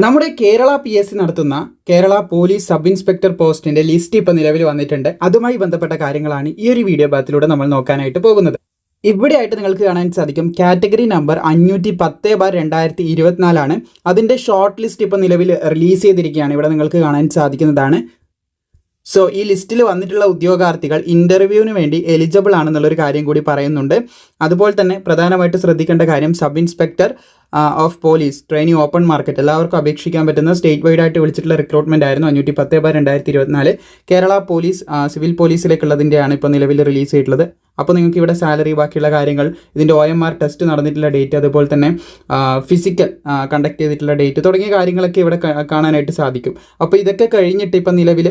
നമ്മുടെ കേരള PSC നടത്തുന്ന Kerala police sub inspector പോസ്റ്റിന്റെ ലിസ്റ്റ് ഇപ്പോൾ നിലവിൽ വന്നിട്ടുണ്ട്. അതുമായി ബന്ധപ്പെട്ട കാര്യങ്ങളാണ് ഈ ഒരു വീഡിയോ ഭാഗത്തിലൂടെ നമ്മൾ നോക്കാനായിട്ട് പോകുന്നത്. ഇവിടെയായിട്ട് നിങ്ങൾക്ക് കാണാൻ സാധിക്കും കാറ്റഗറി നമ്പർ 510/2024 ആണ്. അതിൻ്റെ ഷോർട്ട് ലിസ്റ്റ് ഇപ്പോൾ നിലവിൽ റിലീസ് ചെയ്തിരിക്കുകയാണ്. ഇവിടെ നിങ്ങൾക്ക് കാണാൻ സാധിക്കുന്നതാണ്. സോ ഈ ലിസ്റ്റിൽ വന്നിട്ടുള്ള ഉദ്യോഗാർത്ഥികൾ ഇൻ്റർവ്യൂവിന് വേണ്ടി എലിജിബിൾ ആണെന്നുള്ളൊരു കാര്യം കൂടി പറയുന്നുണ്ട്. അതുപോലെ തന്നെ പ്രധാനമായിട്ട് ശ്രദ്ധിക്കേണ്ട കാര്യം sub inspector of police trainee open market എല്ലാവർക്കും അപേക്ഷിക്കാൻ പറ്റുന്ന സ്റ്റേറ്റ് വൈഡ് ആയിട്ട് വിളിച്ചിട്ടുള്ള റിക്രൂട്ട്മെന്റ് ആയിരുന്നു 510/2024. കേരള പോലീസ് സിവിൽ പോലീസിലേക്കുള്ളതിൻ്റെയാണ് ഇപ്പോൾ നിലവിൽ റിലീസ് ചെയ്തിട്ടുള്ളത്. അപ്പോൾ നിങ്ങൾക്ക് ഇവിടെ സാലറി, ബാക്കിയുള്ള കാര്യങ്ങൾ, ഇതിൻ്റെ OMR ടെസ്റ്റ് നടന്നിട്ടുള്ള ഡേറ്റ്, അതുപോലെ തന്നെ ഫിസിക്കൽ കണ്ടക്ട് ചെയ്തിട്ടുള്ള ഡേറ്റ് തുടങ്ങിയ കാര്യങ്ങളൊക്കെ ഇവിടെ കാണാനായിട്ട് സാധിക്കും. അപ്പോൾ ഇതൊക്കെ കഴിഞ്ഞിട്ട് ഇപ്പം നിലവിൽ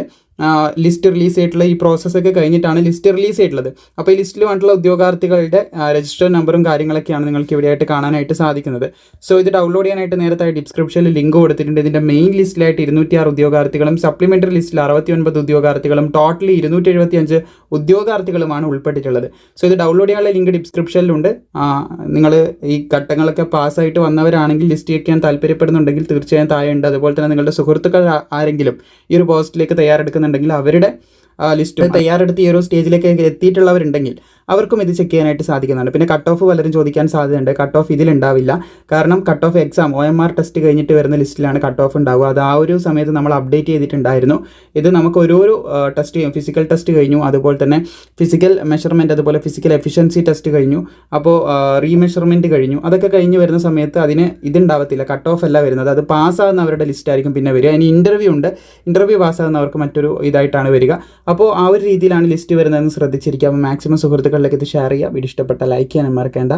ലിസ്റ്റ് റിലീസ് ചെയ്തിട്ടുള്ള ഈ പ്രോസസ്സൊക്കെ കഴിഞ്ഞിട്ടാണ് ലിസ്റ്റ് റിലീസ് ചെയ്തിട്ടുള്ളത്. അപ്പോൾ ഈ ലിസ്റ്റിൽ വന്നിട്ടുള്ള ഉദ്യോഗാർത്ഥികളുടെ രജിസ്റ്റർ നമ്പറും കാര്യങ്ങളൊക്കെയാണ് നിങ്ങൾക്ക് ഇവിടെയായിട്ട് കാണാനായിട്ട് സാധിക്കുന്നത്. സോ ഇത് ഡൗൺലോഡ് ചെയ്യാനായിട്ട് നേരത്തെ ഡിസ്ക്രിപ്ഷനിൽ ലിങ്ക് കൊടുത്തിട്ടുണ്ട്. ഇതിൻ്റെ മെയിൻ ലിസ്റ്റിലായിട്ട് 206 ഉദ്യോഗാർത്ഥികളും സപ്ലിമെൻ്ററി ലിസ്റ്റിൽ 69 ഉദ്യോഗാർത്ഥികളും ടോട്ടലി 275 ഉദ്യോഗാർത്ഥികളുമാണ് ഉൾപ്പെട്ടിട്ടുള്ളത്. സോ ഇത് ഡൗൺലോഡ് ചെയ്യാനുള്ള ലിങ്ക് ഡിസ്ക്രിപ്ഷനിലുണ്ട്. നിങ്ങൾ ഈ ഘട്ടങ്ങളൊക്കെ പാസ്സായിട്ട് വന്നവരാണെങ്കിൽ ലിസ്റ്റ് വയ്ക്കാൻ താല്പര്യപ്പെടുന്നുണ്ടെങ്കിൽ തീർച്ചയായും താഴെ ഉണ്ട്. അതുപോലെ തന്നെ നിങ്ങളുടെ സുഹൃത്തുക്കൾ ആരെങ്കിലും ഈ ഒരു പോസ്റ്റിലേക്ക് തയ്യാറെടുക്കുന്നുണ്ടെങ്കിൽ അവരുടെ ലിസ്റ്റ് തയ്യാറെടുത്ത് ഈ ഒരു സ്റ്റേജിലേക്ക് എത്തിയിട്ടുള്ളവരുണ്ടെങ്കിൽ അവർക്കും ഇത് ചെക്ക് ചെയ്യാനായിട്ട് സാധിക്കുന്നുണ്ട്. പിന്നെ കട്ട് ഓഫ് പലരും ചോദിക്കാൻ സാധ്യതയുണ്ട്. കട്ട് ഓഫ് ഇതിലുണ്ടാവില്ല. കാരണം cut off exam OMR test കഴിഞ്ഞിട്ട് വരുന്ന ലിസ്റ്റിലാണ് കട്ട് ഓഫ് ഉണ്ടാവുക. അത് ആ ഒരു സമയത്ത് നമ്മൾ അപ്ഡേറ്റ് ചെയ്തിട്ടുണ്ടായിരുന്നു. ഇത് നമുക്ക് ഓരോരോ ടെസ്റ്റ് ചെയ്യും. ഫിസിക്കൽ ടെസ്റ്റ് കഴിഞ്ഞു, അതുപോലെ തന്നെ ഫിസിക്കൽ മെഷർമെൻറ്റ്, അതുപോലെ ഫിസിക്കൽ എഫിഷ്യൻസി ടെസ്റ്റ് കഴിഞ്ഞു, അപ്പോൾ റീമെഷർമെൻറ്റ് കഴിഞ്ഞു. അതൊക്കെ കഴിഞ്ഞ് വരുന്ന സമയത്ത് അതിന് ഇതുണ്ടാവത്തില്ല, കട്ട് ഓഫ് അല്ല വരുന്നത്. അത് പാസ്സാകുന്നവരുടെ ലിസ്റ്റായിരിക്കും പിന്നെ വരിക. ഇനി ഇൻ്റർവ്യൂ ഉണ്ട്, ഇൻ്റർവ്യൂ പാസ്സാകുന്നവർക്ക് മറ്റൊരു ഇതായിട്ടാണ് വരിക. അപ്പോൾ ആ ഒരു രീതിയിലാണ് ലിസ്റ്റ് വരുന്നതെന്ന് ശ്രദ്ധിച്ചിരിക്കുക. അപ്പോൾ മാക്സിമം സുഹൃത്തുക്കളിലേക്ക് ഇത് ഷെയർ ചെയ്യുക. വീഡിയോ ഇഷ്ടപ്പെട്ട ലൈക്ക് ചെയ്യാനും മറക്കേണ്ട.